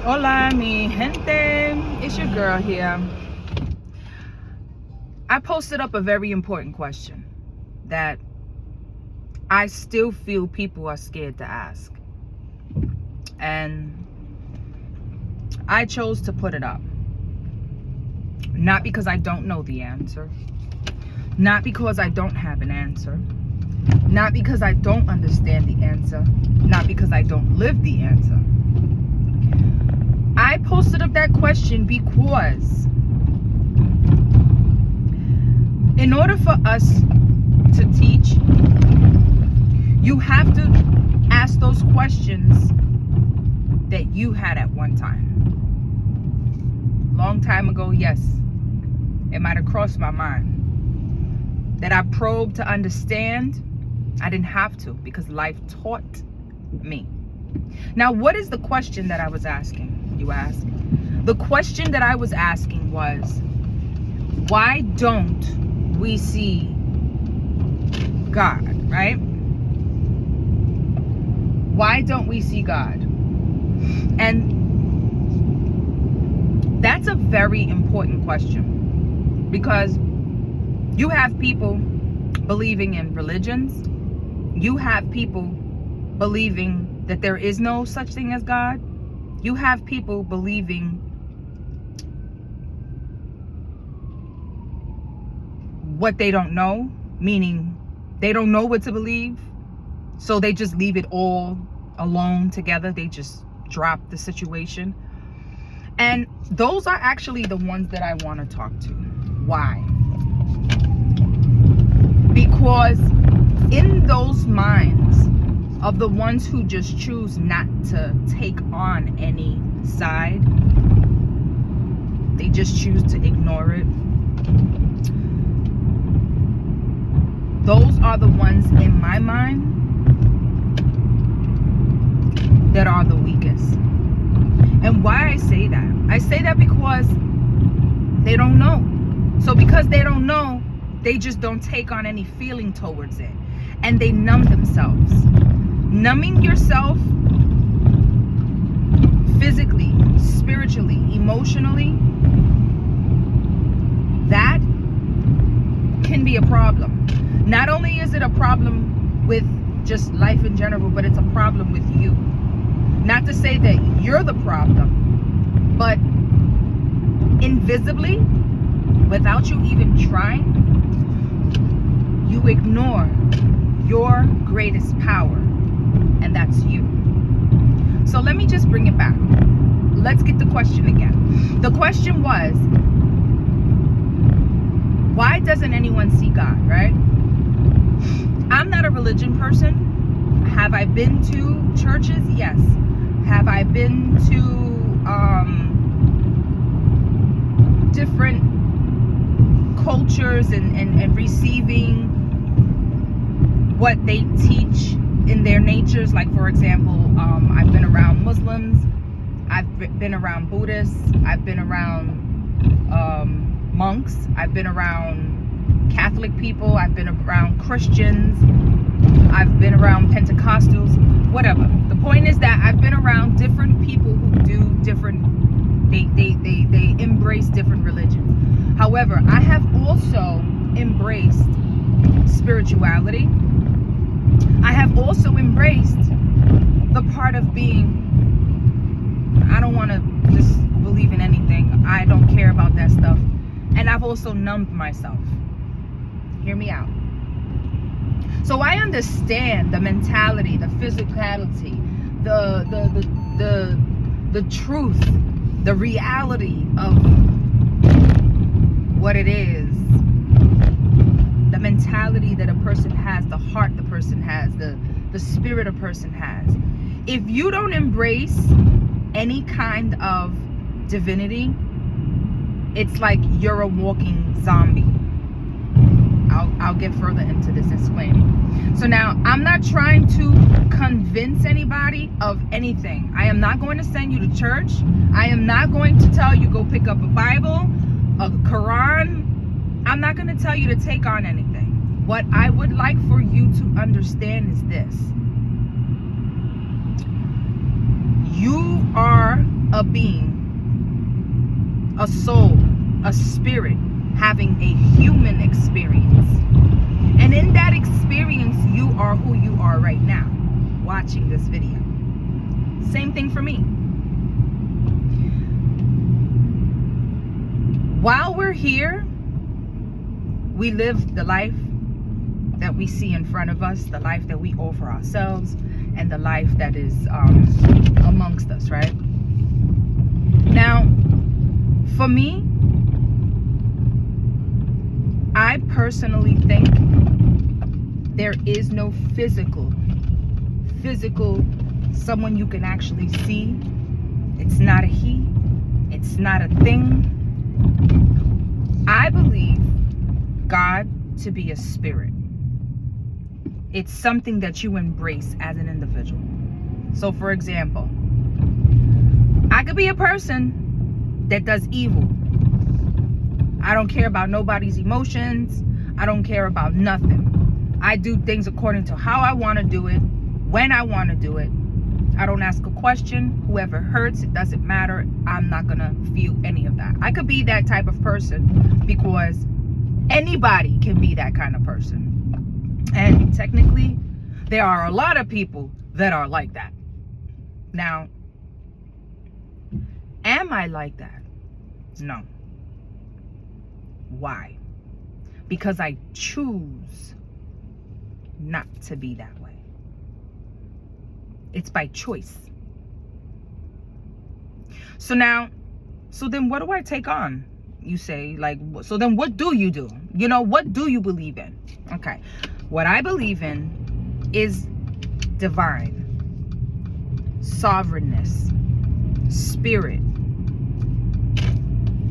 Hola, mi gente. It's your girl here. I posted up a very important question that I still feel people are scared to ask. And I chose to put it up. Not because I don't know the answer. Not because I don't have an answer. Not because I don't understand the answer. Not because I don't live the answer. I posted up that question because in order for us to teach, you have to ask those questions that you had at one time. Long time ago, yes, it might have crossed my mind. That I probed to understand, I didn't have to because life taught me. Now, what is the question that I was asking, you ask? The question that I was asking was, why don't we see God, right? Why don't we see God? And that's a very important question, because you have people believing in religions. You have people believing that there is no such thing as God. You have people believing what they don't know, meaning they don't know what to believe, so they just leave it all alone together. They just drop the situation. And those are actually the ones that I want to talk to. Why? Because in those minds of the ones who just choose not to take on any side, they just choose to ignore it. Those are the ones in my mind that are the weakest. And why I say that because they don't know. So because they don't know, they just don't take on any feeling towards it. And they numb themselves. Numbing yourself physically, spiritually, emotionally, that can be a problem. Not only is it a problem with just life in general, but it's a problem with you. Not to say that you're the problem, but invisibly, without you even trying, you ignore your greatest power, and that's you. So let me just bring it back. Let's get the question again. The question was, why doesn't anyone see God, right? I'm not a religion person. Have I been to churches? Yes. Have I been to different cultures and receiving what they teach in their natures? Like, for example, I've been around Muslims, I've been around Buddhists, I've been around monks, I've been around Catholic people, I've been around Christians, I've been around Pentecostals, whatever. The point is that I've been around different people who do different, they embrace different religions. However, I have also embraced spirituality. I have also embraced the part of being, I don't want to just believe in anything. I don't care about that stuff. And I've also numbed myself. Hear me out. So I understand the mentality, the physicality, the truth, the reality of what it is, the mentality that a person has, the heart the person has, the spirit a person has. If you don't embrace any kind of divinity, it's like you're a walking zombie. I'll get further into this explaining. So now, I'm not trying to convince anybody of anything. I am not going to send you to church. I am not going to tell you go pick up a Bible, a Quran. I'm not going to tell you to take on anything. What I would like for you to understand is this. You are a being, a soul, a spirit, having a human experience. And in that experience, you are who you are right now, watching this video. Same thing for me. While we're here, we live the life that we see in front of us, the life that we offer ourselves, and the life that is amongst us, right? Now, for me, I personally think there is no physical someone you can actually see. It's not a he, it's not a thing. I believe God to be a spirit. It's something that you embrace as an individual. So for example, I could be a person that does evil. I don't care about nobody's emotions. I don't care about nothing. I do things according to how I want to do it, when I want to do it. I don't ask a question. Whoever hurts, it doesn't matter. I'm not going to feel any of that. I could be that type of person because anybody can be that kind of person. And technically, there are a lot of people that are like that. Now, am I like that? No. Why? Because I choose not to be that way. It's by choice. So then what do I take on? You say, like, so then what do you do? You know, what do you believe in? Okay. What I believe in is divine, sovereignness, spirit.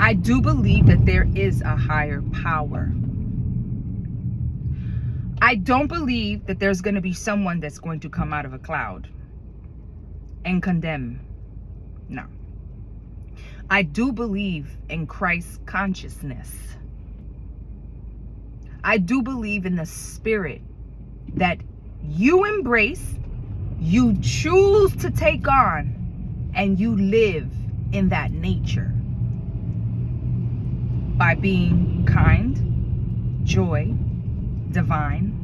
I do believe that there is a higher power. I don't believe that there's going to be someone that's going to come out of a cloud and condemn. No. I do believe in Christ's consciousness. I do believe in the spirit that you embrace, you choose to take on, and you live in that nature. By being kind, joy, divine,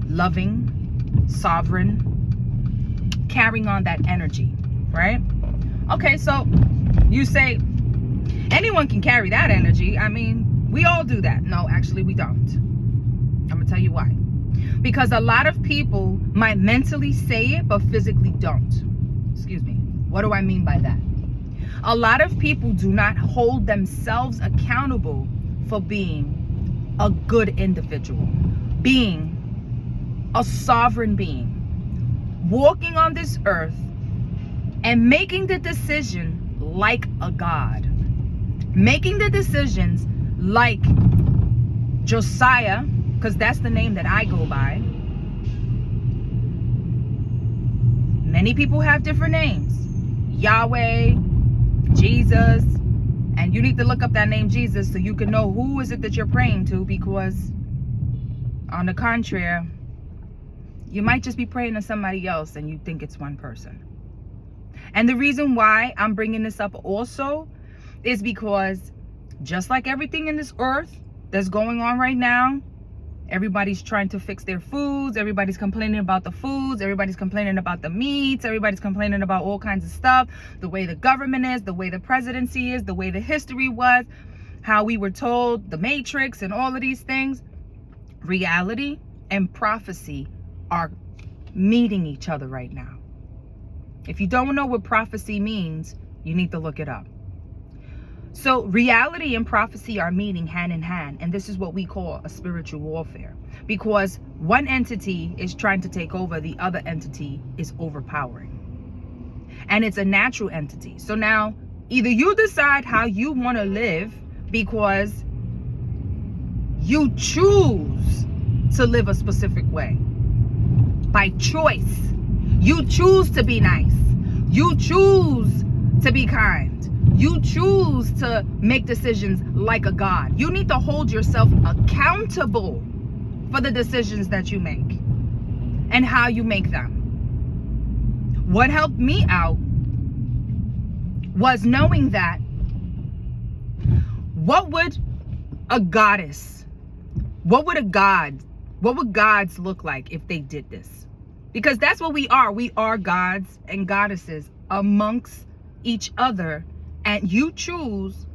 loving, sovereign, carrying on that energy, right? Okay, so you say anyone can carry that energy. I mean, we all do that. No, actually we don't. I'm gonna tell you why. Because a lot of people might mentally say it, but physically don't. Excuse me. What do I mean by that? A lot of people do not hold themselves accountable for being a good individual, being a sovereign being, walking on this earth and making the decision like a God, making the decisions like Josiah, because that's the name that I go by. Many people have different names. Yahweh, Jesus, and you need to look up that name Jesus so you can know who is it that you're praying to, because on the contrary, you might just be praying to somebody else and you think it's one person. And the reason why I'm bringing this up also is because just like everything in this earth that's going on right now, everybody's trying to fix their foods. Everybody's complaining about the foods. Everybody's complaining about the meats. Everybody's complaining about all kinds of stuff. The way the government is, the way the presidency is, the way the history was, how we were told, the Matrix and all of these things. Reality and prophecy are meeting each other right now. If you don't know what prophecy means, you need to look it up. So reality and prophecy are meeting hand in hand, and this is what we call a spiritual warfare, because one entity is trying to take over, the other entity is overpowering, and it's a natural entity. So now either you decide how you want to live, because you choose to live a specific way by choice. You choose to be nice, you choose to be kind, you choose to make decisions like a God. You need to hold yourself accountable for the decisions that you make and how you make them. What helped me out was knowing that what would a goddess, what would gods look like if they did this? Because that's what we are. We are gods and goddesses amongst each other, and you choose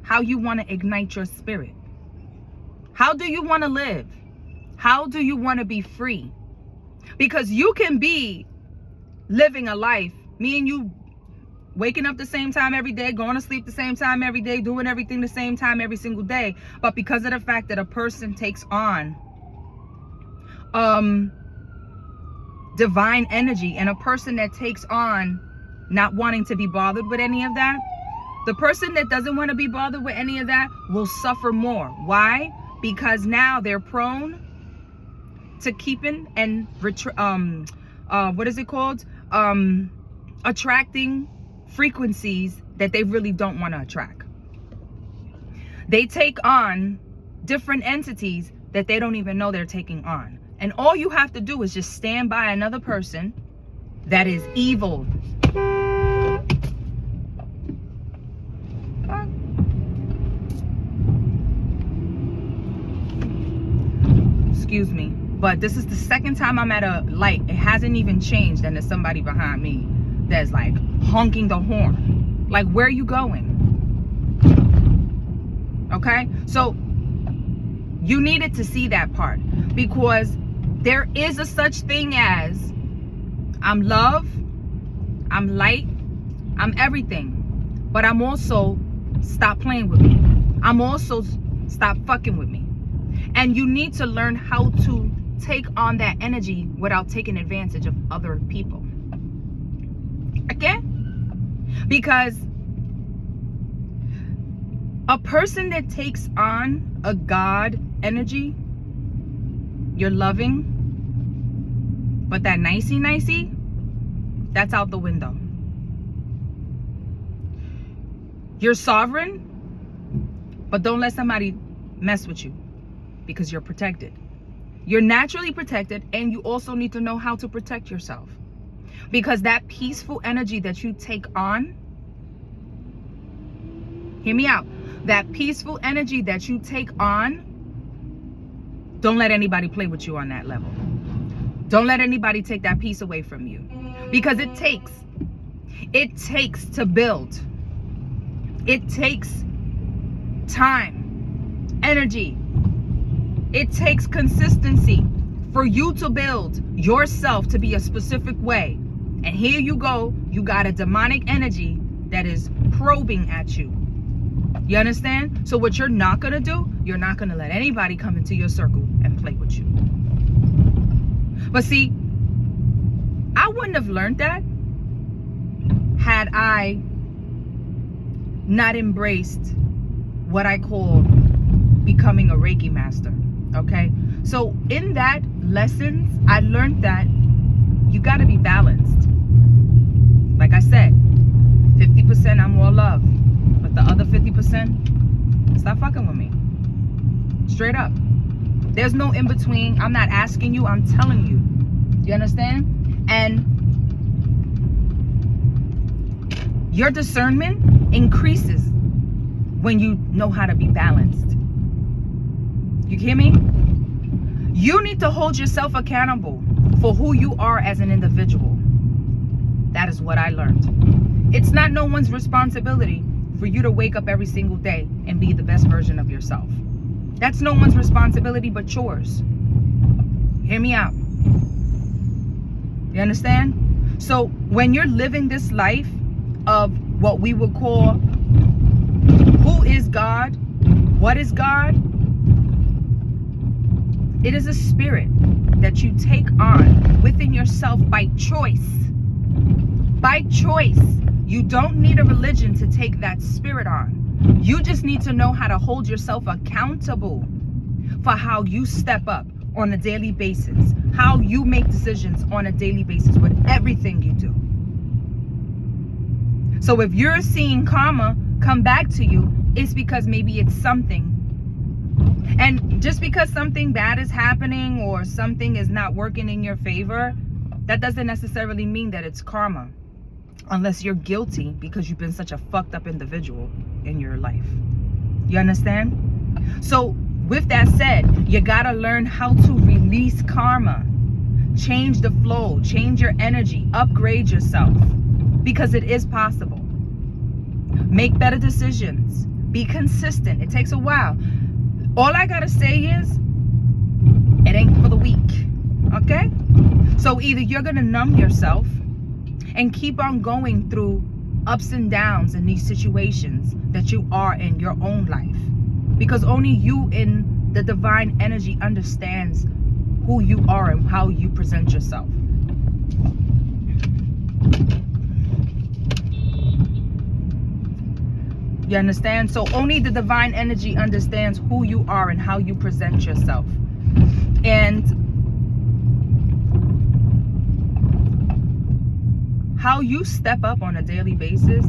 how you want to ignite your spirit. How do you want to live? How do you want to be free? Because you can be living a life, me and you waking up the same time every day, going to sleep the same time every day, doing everything the same time every single day. But because of the fact that a person takes on divine energy, and a person that takes on not wanting to be bothered with any of that, the person that doesn't want to be bothered with any of that will suffer more. Why? Because now they're prone to keeping and attracting frequencies that they really don't want to attract. They take on different entities that they don't even know they're taking on. And all you have to do is just stand by another person that is evil. Excuse me, but this is the second time I'm at a light. It hasn't even changed, and there's somebody behind me that's like honking the horn. Like, where are you going? Okay, so you needed to see that part, because there is a such thing as I'm love, I'm light, I'm everything, but I'm also stop playing with me. I'm also stop fucking with me. And you need to learn how to take on that energy without taking advantage of other people. Okay? Because a person that takes on a God energy, you're loving, but that nicey, that's out the window. You're sovereign, but don't let somebody mess with you, because you're protected. You're naturally protected, and you also need to know how to protect yourself. Because that peaceful energy that you take on, hear me out, that peaceful energy that you take on, don't let anybody play with you on that level. Don't let anybody take that peace away from you. Because it takes to build. It takes time, energy. It takes consistency for you to build yourself to be a specific way. And here you go, you got a demonic energy that is probing at you. You understand? So what you're not going to do, you're not going to let anybody come into your circle and play with you. But see, I wouldn't have learned that had I not embraced what I call becoming a Reiki master. Okay, so in that lessons, I learned that you got to be balanced. Like I said, 50% I'm all love, but the other 50%, stop fucking with me. Straight up. There's no in between. I'm not asking you, I'm telling you. You understand? And your discernment increases when you know how to be balanced. You hear me? You need to hold yourself accountable for who you are as an individual. That is what I learned. It's not no one's responsibility for you to wake up every single day and be the best version of yourself. That's no one's responsibility but yours. Hear me out. You understand? So when you're living this life of what we would call who is God, what is God? It is a spirit that you take on within yourself by choice. By choice. You don't need a religion to take that spirit on. You just need to know how to hold yourself accountable for how you step up on a daily basis, how you make decisions on a daily basis with everything you do. So if you're seeing karma come back to you, it's because maybe it's something. And just because something bad is happening or something is not working in your favor, that doesn't necessarily mean that it's karma. unless you're guilty because you've been such a fucked up individual in your life. You understand? So with that said, you gotta learn how to release karma, change the flow, change your energy, upgrade yourself, because it is possible. Make better decisions, be consistent. It takes a while. All I gotta say is, it ain't for the weak, okay? So either you're gonna numb yourself and keep on going through ups and downs in these situations that you are in your own life, because only you in the divine energy understands who you are and how you present yourself. You understand? So only the divine energy understands who you are and how you present yourself. And how you step up on a daily basis,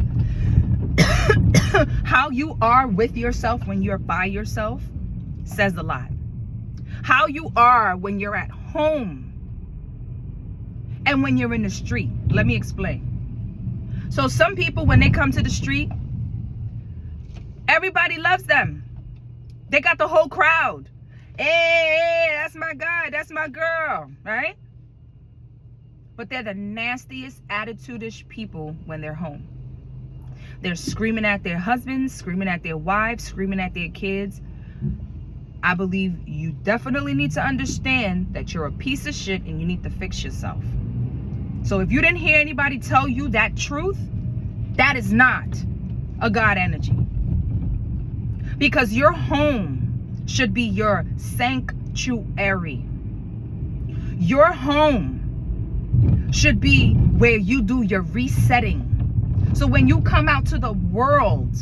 how you are with yourself when you're by yourself, says a lot. How you are when you're at home and when you're in the street. Let me explain. So some people, when they come to the street, everybody loves them. They got the whole crowd. Hey, that's my guy, that's my girl, right? But they're the nastiest attitude-ish people when they're home. They're screaming at their husbands, screaming at their wives, screaming at their kids. I believe you definitely need to understand that you're a piece of shit and you need to fix yourself. So if you didn't hear anybody tell you that truth, that is not a God energy. Because your home should be your sanctuary. Your home should be where you do your resetting. So when you come out to the world,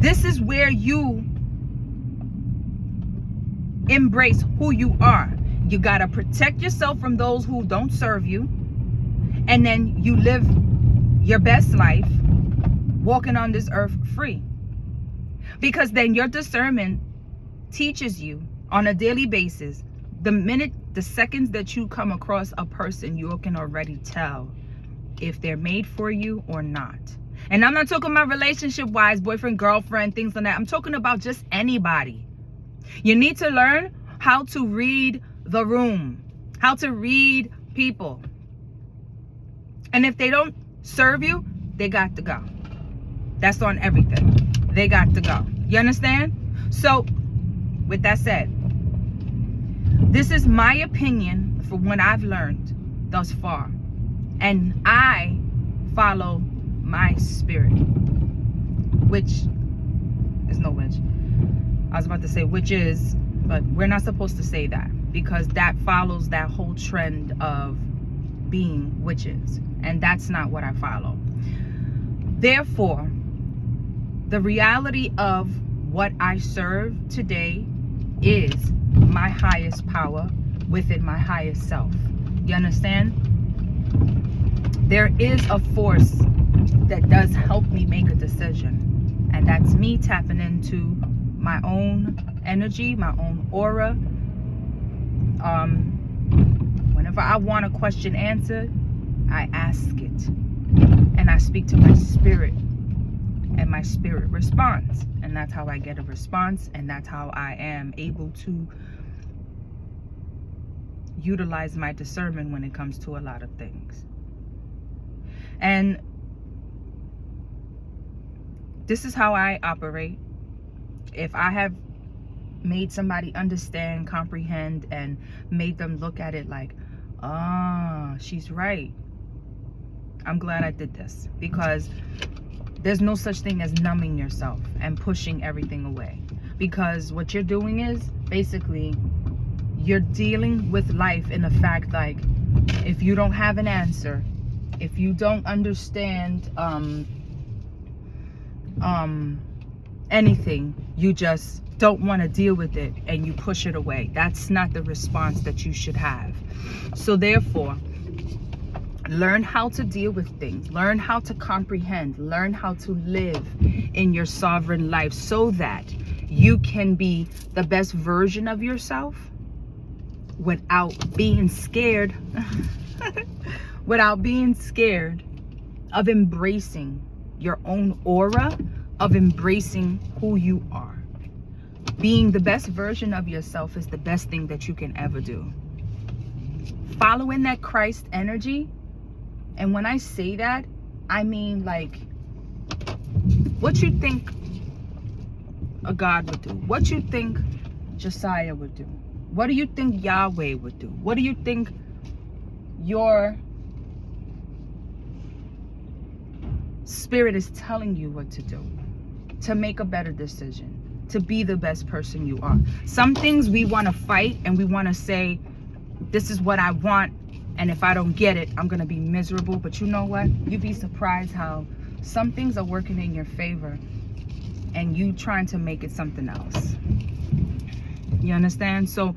this is where you embrace who you are. You gotta protect yourself from those who don't serve you, and then you live your best life walking on this earth free. Because then your discernment teaches you on a daily basis. The seconds that you come across a person, you can already tell if they're made for you or not. And I'm not talking about relationship wise, boyfriend, girlfriend, things like that. I'm talking about just anybody. You need to learn how to read the room, how to read people. And if they don't serve you, they got to go. That's on everything. They got to go. You understand? So with that said, this is my opinion for what I've learned thus far. And I follow my spirit, which is no which. I was about to say which is, but we're not supposed to say that, because that follows that whole trend of being witches. And that's not what I follow. Therefore, the reality of what I serve today is my highest power within my highest self. You understand? There is a force that does help me make a decision, and that's me tapping into my own energy, my own aura. Whenever I want a question answered, I ask it, and I speak to my spirit, and my spirit responds, and that's how I get a response, and that's how I am able to utilize my discernment when it comes to a lot of things. And this is how I operate. If I have made somebody understand, comprehend, and made them look at it like, ah, she's right, I'm glad I did this, because there's no such thing as numbing yourself and pushing everything away. Because what you're doing is basically you're dealing with life in the fact, like, if you don't have an answer, if you don't understand anything, you just don't want to deal with it and you push it away. That's not the response that you should have. So therefore, learn how to deal with things, learn how to comprehend, learn how to live in your sovereign life, so that you can be the best version of yourself without being scared without being scared of embracing your own aura, of embracing who you are. Being the best version of yourself is the best thing that you can ever do. Following that Christ energy, and when I say that, I mean like what you think a God would do, what you think Josiah would do, what do you think Yahweh would do, what do you think your spirit is telling you what to do to make a better decision, to be the best person you are. Some things we want to fight and we want to say, this is what I want, and if I don't get it, I'm gonna be miserable. But you know what? You'd be surprised how some things are working in your favor and you trying to make it something else. You understand? So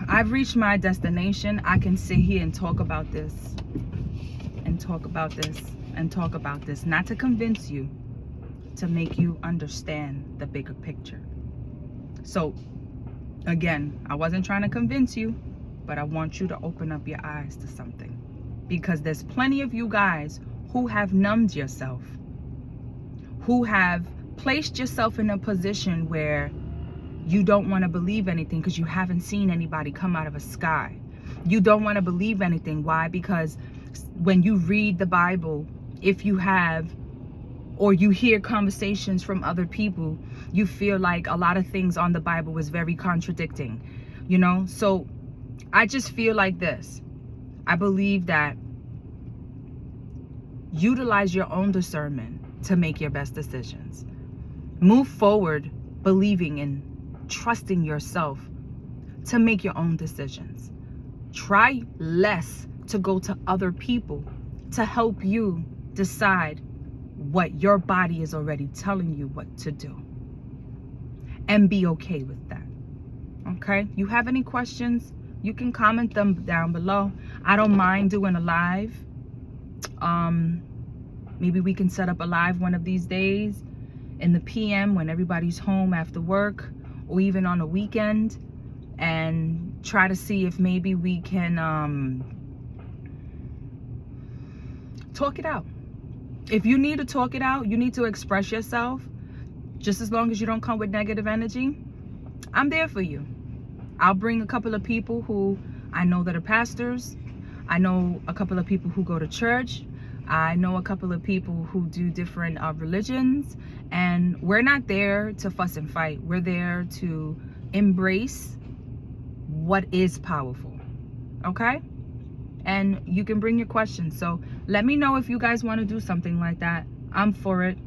I've reached my destination. I can sit here and talk about this and talk about this and talk about this, not to convince you, to make you understand the bigger picture. So again, I wasn't trying to convince you, but I want you to open up your eyes to something, because there's plenty of you guys who have numbed yourself, who have placed yourself in a position where you don't want to believe anything because you haven't seen anybody come out of a sky. You don't want to believe anything. Why? Because when you read the Bible, if you have, or you hear conversations from other people, you feel like a lot of things on the Bible was very contradicting, you know? So I just feel like this. I believe that utilize your own discernment to make your best decisions. Move forward believing and trusting yourself to make your own decisions. Try less to go to other people to help you decide what your body is already telling you what to do, and be okay with that. Okay? You have any questions, you can comment them down below. I don't mind doing a live. Maybe we can set up a live one of these days in the PM when everybody's home after work, or even on a weekend, and try to see if maybe we can talk it out. If you need to talk it out, you need to express yourself, just as long as you don't come with negative energy, I'm there for you. I'll bring a couple of people who I know that are pastors. I know a couple of people who go to church. I know a couple of people who do different religions, and we're not there to fuss and fight. We're there to embrace what is powerful, okay? And you can bring your questions. So let me know if you guys want to do something like that. I'm for it.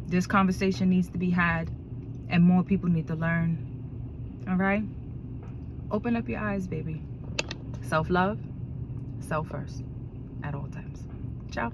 This conversation needs to be had, and more people need to learn. All right? Open up your eyes, baby. Self-love, self first at all times. Ciao.